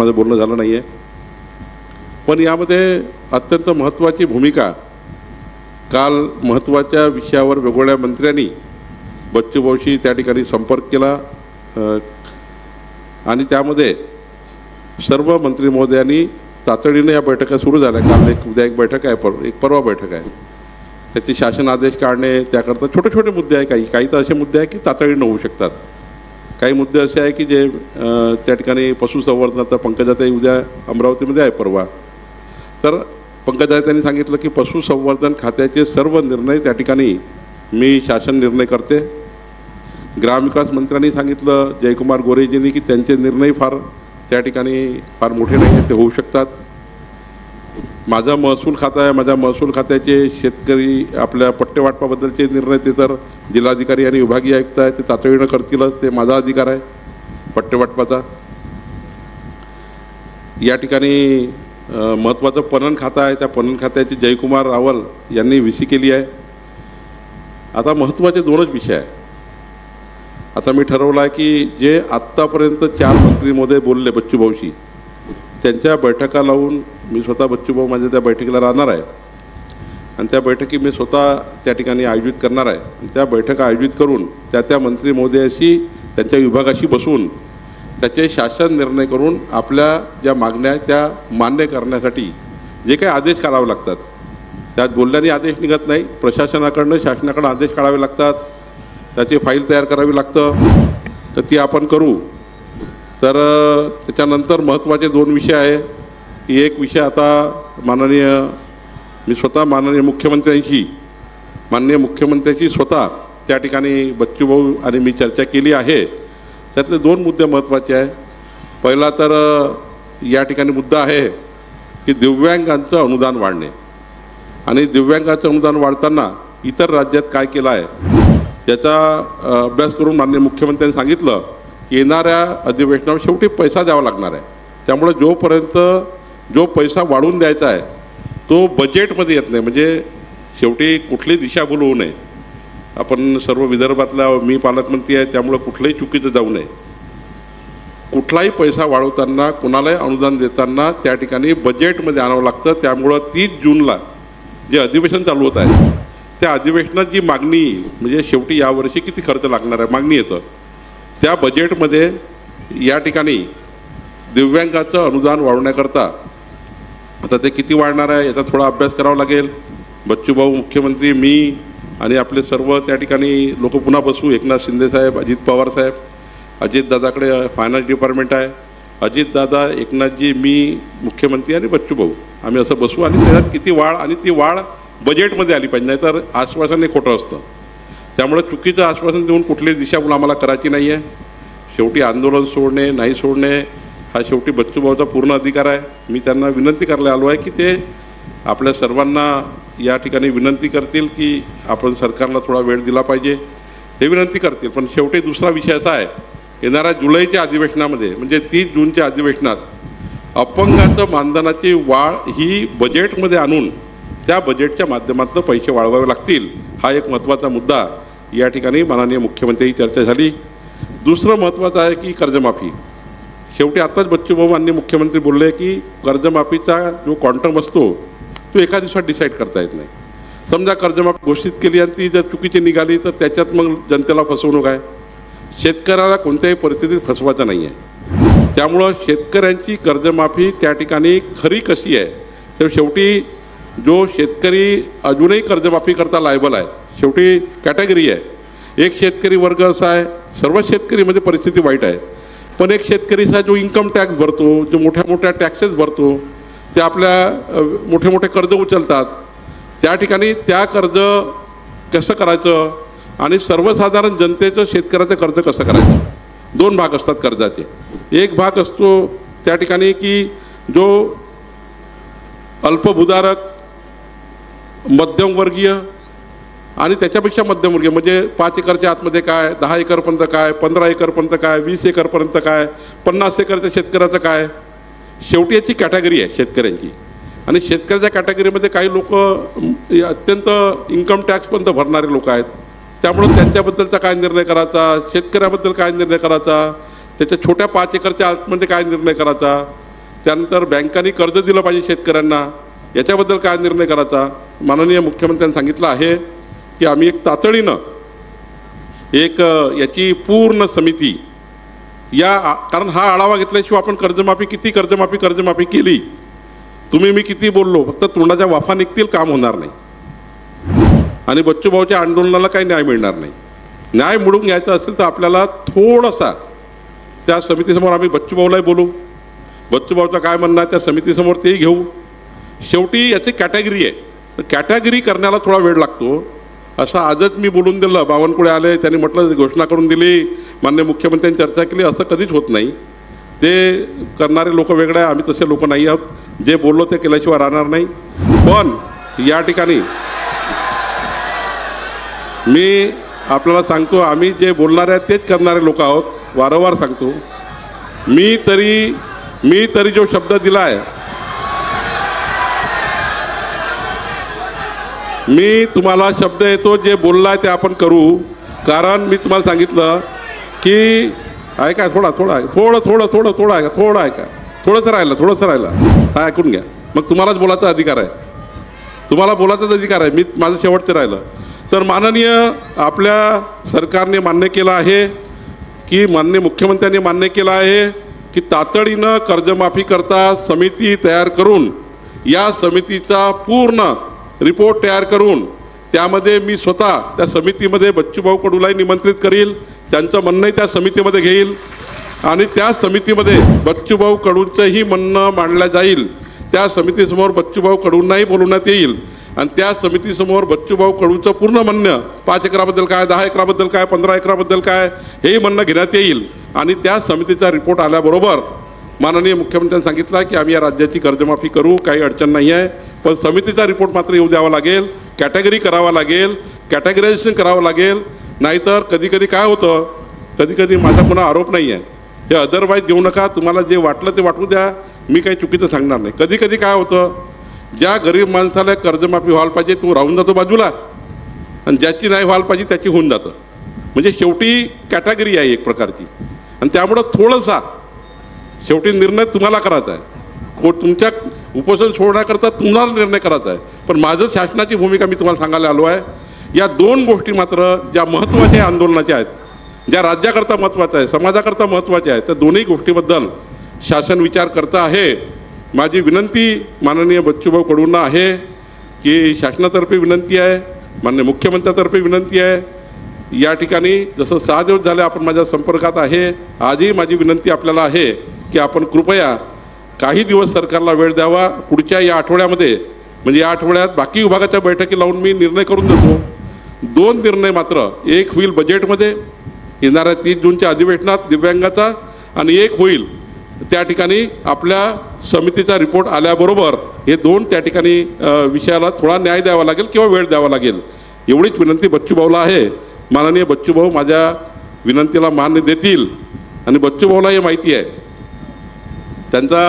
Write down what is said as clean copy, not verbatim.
माझं बोलणं झालं नाही आहे, पण यामध्ये अत्यंत महत्त्वाची भूमिका काल महत्त्वाच्या विषयावर वेगवेगळ्या मंत्र्यांनी बच्चूभाऊशी त्या ठिकाणी संपर्क केला आणि त्यामध्ये सर्व मंत्री महोदयांनी तातडीने या बैठका सुरू झाल्या. काल उद्या एक बैठक आहे, एक परवा बैठक आहे. त्याचे शासन आदेश काढणे त्याकरता छोटे छोटे मुद्दे आहे. काही तर असे मुद्दे आहे की तातडीनं होऊ शकतात. काही मुद्दे असे आहे की जे त्या ठिकाणी पशुसंवर्धनाचा पंकजाताई उद्या अमरावतीमध्ये आहे परवा, तर पंकजाताई त्यांनी सांगितलं की पशुसंवर्धन खात्याचे सर्व निर्णय त्या ठिकाणी मी शासन निर्णय करते. ग्रामविकास मंत्र्यांनी सांगितलं जयकुमार गोरेजींनी की त्यांचे निर्णय त्या ठिकाणी फार मोठे नाही आहेत, ते होऊ शकतात. माझा महसूल खाता आहे, माझ्या महसूल खात्याचे शेतकरी आपल्या पट्टेवाटपाबद्दलचे निर्णय ते तर जिल्हाधिकारी आणि विभागीय आयुक्त आहे, ते तातडीनं करतीलच, ते माझा अधिकार आहे पट्टेवाटपाचा. या ठिकाणी महत्त्वाचं पणन खातं आहे, त्या पणन खात्याचे जयकुमार रावल यांनी VC केली आहे. आता महत्त्वाचे दोनच विषय आहे. आता मी ठरवलं आहे की जे आत्तापर्यंत 4 मंत्री महोदय बोलले बच्चूभाऊशी, त्यांच्या बैठका लावून मी स्वतः बच्चूभाऊ माझ्या त्या बैठकीला राहणार आहे आणि त्या बैठकी मी स्वतः त्या ठिकाणी आयोजित करणार आहे. त्या बैठका आयोजित करून त्या मंत्री महोदयाशी त्यांच्या विभागाशी बसून त्याचे शासन निर्णय करून आपल्या ज्या मागण्या आहेत त्या मान्य करण्यासाठी जे काही आदेश काढावे लागतात, त्यात बोलल्याने आदेश निघत नाही, प्रशासनाकडनं शासनाकडं आदेश काढावे लागतात, त्याची फाईल तयार करावी लागतं, तर ती आपण करू. तर त्याच्यानंतर महत्त्वाचे 2 विषय आहे की एक विषय आता मी स्वतः माननीय मुख्यमंत्र्यांशी स्वतः त्या ठिकाणी बच्चूभाऊ आणि मी चर्चा केली आहे. त्यातले 2 मुद्दे महत्त्वाचे आहे. पहिला तर या ठिकाणी मुद्दा आहे की दिव्यांगांचं अनुदान वाढणे आणि दिव्यांगाचं अनुदान वाढताना इतर राज्यात काय केलं आहे याचा अभ्यास करून माननीय मुख्यमंत्र्यांनी सांगितलं येणाऱ्या अधिवेशनावर शेवटी पैसा द्यावा लागणार आहे. त्यामुळे जोपर्यंत जो पैसा वाढवून द्यायचा आहे तो बजेटमध्ये येत नाही, म्हणजे शेवटी कुठली दिशाभूल होऊ नये. आपण सर्व विदर्भातला मी पालकमंत्री आहे, त्यामुळे कुठलंही चुकीचं जाऊ नये. कुठलाही पैसा वाढवताना कुणालाही अनुदान देताना त्या ठिकाणी बजेटमध्ये आणावं लागतं. त्यामुळं 30 जूनला जे अधिवेशन चालू होत आहे त्या अधिवेशनात जी मागणी म्हणजे शेवटी यावर्षी किती खर्च लागणार आहे मागणी येतं, त्या बजेटमध्ये या ठिकाणी दिव्यांगाचं अनुदान वाढवण्याकरता आता ते किती वाढणार आहे याचा थोडा अभ्यास करावा लागेल. बच्चूभाऊ मुख्यमंत्री, मी आणि आपले सर्व त्या ठिकाणी लोक पुन्हा बसू. एकनाथ शिंदेसाहेब, अजित पवारसाहेब, अजितदादाकडे फायनान्स डिपार्टमेंट आहे, अजितदादा, एकनाथजी, मी मुख्यमंत्री आणि बच्चूभाऊ आम्ही असं बसू आणि त्याच्यात किती वाढ आणि ती वाढ बजेटमध्ये आली पाहिजे, नाही तर आश्वासन हे खोटं असतं. त्यामुळे चुकीचं आश्वासन देऊन कुठलीच दिशाभूल आम्हाला करायची नाही आहे. शेवटी आंदोलन सोडणे नाही सोडणे हा शेवटी बच्चूभाऊचा पूर्ण अधिकार आहे. मी त्यांना विनंती करायला आलो आहे की ते आपल्या सर्वांना या ठिकाणी विनंती करतील की आपण सरकारला थोडा वेळ दिला पाहिजे, हे विनंती करतील. पण शेवटी दुसरा विषय असा आहे, येणाऱ्या जुलैच्या अधिवेशनामध्ये म्हणजे 30 जूनच्या अधिवेशनात अपंगाचं मानधनाची वाढ ही बजेटमध्ये आणून त्या बजेटच्या माध्यमातून पैसे वाढवावे लागतील. हा एक महत्त्वाचा मुद्दा या ठिकाणी माननीय मुख्यमंत्र्यांची चर्चा झाली. दुसरं महत्त्वाचं आहे की कर्जमाफी. शेवटी आत्ताच बच्चूभाऊ माननीय मुख्यमंत्री बोलले की कर्जमाफीचा जो क्वांटम असतो तो एका दिवसात डिसाईड करता येत नाही. समजा कर्जमाफी घोषित केली आणि ती जर चुकीची निघाली तर त्याच्यात मग जनतेला फसवणूक आहे. शेतकऱ्याला कोणत्याही परिस्थितीत फसवायचं नाही आहे. त्यामुळं शेतकऱ्यांची कर्जमाफी त्या ठिकाणी खरी कशी आहे, तर शेवटी जो शेतकरी अजूनही कर्जमाफी करता लायबल आहे, शेवटी कॅटेगरी आहे. एक शेतकरी वर्ग असा आहे, सर्व शेतकरीमध्ये परिस्थिती वाईट आहे, पण एक शेतकरीचा जो इन्कम टॅक्स भरतो, जो मोठ्या मोठ्या टॅक्सेस भरतो, ते आपल्या मोठे मोठे कर्ज उचलतात, त्या ठिकाणी त्या कर्ज कसं करायचं आणि सर्वसाधारण जनतेचं शेतकऱ्याचं कर्ज कसं करायचं. 2 भाग असतात कर्जाचे. एक भाग असतो त्या ठिकाणी की जो अल्पभूधारक, मध्यमवर्गीय आणि त्याच्यापेक्षा मध्यमवर्गीय म्हणजे 5 एकरच्या आतमध्ये काय, 10 एकरपर्यंत काय, 15 एकरपर्यंत काय, 20 एकरपर्यंत काय, 50 एकरच्या शेतकऱ्याचं काय. शेवटी याची कॅटेगरी आहे शेतकऱ्यांची. आणि शेतकऱ्याच्या कॅटेगरीमध्ये काही लोक अत्यंत इन्कम टॅक्सपर्यंत भरणारे लोक आहेत. त्यामुळं त्यांच्याबद्दलचा काय निर्णय करायचा, शेतकऱ्याबद्दल काय निर्णय करायचा, त्याच्या छोट्या 5 एकरच्या आतमध्ये काय निर्णय करायचा, त्यानंतर बँकांनी कर्ज दिलं पाहिजे शेतकऱ्यांना, याच्याबद्दल काय निर्णय करायचा. माननीय मुख्यमंत्र्यांनी सांगितलं आहे की आम्ही एक तातडीनं एक याची पूर्ण समिती कारण हा आढावा घेतल्याशिवाय आपण किती कर्जमाफी केली, तुम्ही मी किती बोललो, फक्त तोंडाच्या वाफा निघतील, काम होणार नाही. आणि बच्चूभाऊच्या आंदोलनाला काही न्याय मिळणार नाही. न्याय मिळवून घ्यायचा असेल तर आपल्याला थोडासा त्या समितीसमोर आम्ही बच्चूभाऊलाही बोलू, बच्चूभाऊचं काय म्हणणं आहे त्या समितीसमोर तेही घेऊ. शेवटी याची कॅटेगरी आहे, तर कॅटेगरी करण्याला थोडा वेळ लागतो. असं आजच मी बोलून दिलं, बावनकुळे आले, त्यांनी म्हटलं घोषणा करून दिली, माननीय मुख्यमंत्र्यांनी चर्चा केली, असं कधीच होत नाही. ते करणारे लोक वेगळे आहे, आम्ही तसे लोक नाही आहोत. जे बोललो ते केल्याशिवाय राहणार नाही. पण या ठिकाणी मी आपल्याला सांगतो, आम्ही जे बोलणारे आहेत तेच करणारे लोक आहोत. वारंवार सांगतो, मी तरी जो शब्द दिला आहे, मी तुम्हाला शब्द येतो, जे बोललाय ते आपण करू. कारण मी तुम्हाला सांगितलं की ऐका, थोडं ऐका, थोडंसं राहिलं, हा ऐकून घ्या. मग तुम्हालाच बोलायचा अधिकार आहे, तुम्हाला बोलायचाच अधिकार आहे. माझं शेवटचं राहिलं तर माननीय आपल्या सरकारने मान्य केलं आहे की माननीय मुख्यमंत्र्यांनी मान्य केलं आहे की तातडीनं कर्जमाफी करता समिती तयार करून, या समितीचा पूर्ण रिपोर्ट तयार करून त्यामध्ये मी स्वतः त्या समितीमध्ये बच्चूभाऊ कडूलाही निमंत्रित करील, त्यांचं म्हणणंही त्या समितीमध्ये घेईल आणि त्या समितीमध्ये बच्चूभाऊ कडूंचंही म्हणणं मांडलं जाईल. त्या समितीसमोर बच्चूभाऊ कडूंनाही बोलवण्यात येईल आणि त्या समितीसमोर बच्चूभाऊ कडूंचं पूर्ण म्हणणं 5 एकराबद्दल काय, 10 एकराबद्दल काय, 15 एकराबद्दल काय, हेही म्हणणं घेण्यात येईल. आणि त्या समितीचा रिपोर्ट आल्याबरोबर माननीय मुख्यमंत्र्यांनी सांगितलं की आम्ही या राज्याची कर्जमाफी करू, काही अडचण नाही आहे, पण समितीचा रिपोर्ट मात्र येऊ द्यावा लागेल, कॅटेगरी करावा लागेल, कॅटेगरायझेशन करावं लागेल. नाहीतर कधी काय होतं, कधी माझा पुन्हा आरोप नाही आहे, हे अदरवाईज घेऊ नका, तुम्हाला जे वाटलं ते वाटू द्या, मी काही चुकीचं सांगणार नाही. कधी काय होतं, ज्या गरीब माणसाला कर्जमाफी व्हायला पाहिजे तो राहून जातो बाजूला आणि ज्याची नाही व्हायला पाहिजे त्याची होऊन जातं. म्हणजे शेवटी कॅटेगरी आहे एक प्रकारची आणि त्यामुळं थोडंसा शेवटी निर्णय तुम्हाला करायचा आहे. तुमच्या उपोषण सोडण्याकरता तुम्हाला निर्णय करायचा आहे. पण माझं शासनाची भूमिका मी तुम्हाला सांगायला आलो आहे. या 2 गोष्टी मात्र ज्या महत्त्वाच्या आंदोलनाच्या आहेत, ज्या राज्याकरता महत्त्वाच्या आहे, समाजाकरता महत्त्वाच्या आहेत, त्या दोन्ही गोष्टीबद्दल शासन विचार करतं आहे. माझी विनंती माननीय बच्चूभाऊ कडूंना आहे की शासनातर्फे विनंती आहे, माननीय मुख्यमंत्र्यातर्फे विनंती आहे. या ठिकाणी जसं 6 दिवस झाले आपण माझ्या संपर्कात आहे, आजही माझी विनंती आपल्याला आहे की आपण कृपया काही दिवस सरकारला वेळ द्यावा. पुढच्या या आठवड्यामध्ये, म्हणजे या आठवड्यात बाकी विभागाच्या बैठकी लावून मी निर्णय करून देतो. 2 निर्णय मात्र, एक होईल बजेटमध्ये येणाऱ्या 30 जूनच्या अधिवेशनात दिव्यांगाचा आणि एक होईल त्या ठिकाणी आपल्या समितीचा रिपोर्ट आल्याबरोबर. हे 2 त्या ठिकाणी विषयाला थोडा न्याय द्यावा लागेल किंवा वेळ द्यावा लागेल, एवढीच विनंती बच्चूभाऊला आहे. माननीय बच्चूभाऊ माझ्या विनंतीला मान्य देतील आणि बच्चूभाऊला हे माहिती आहे, त्यांचा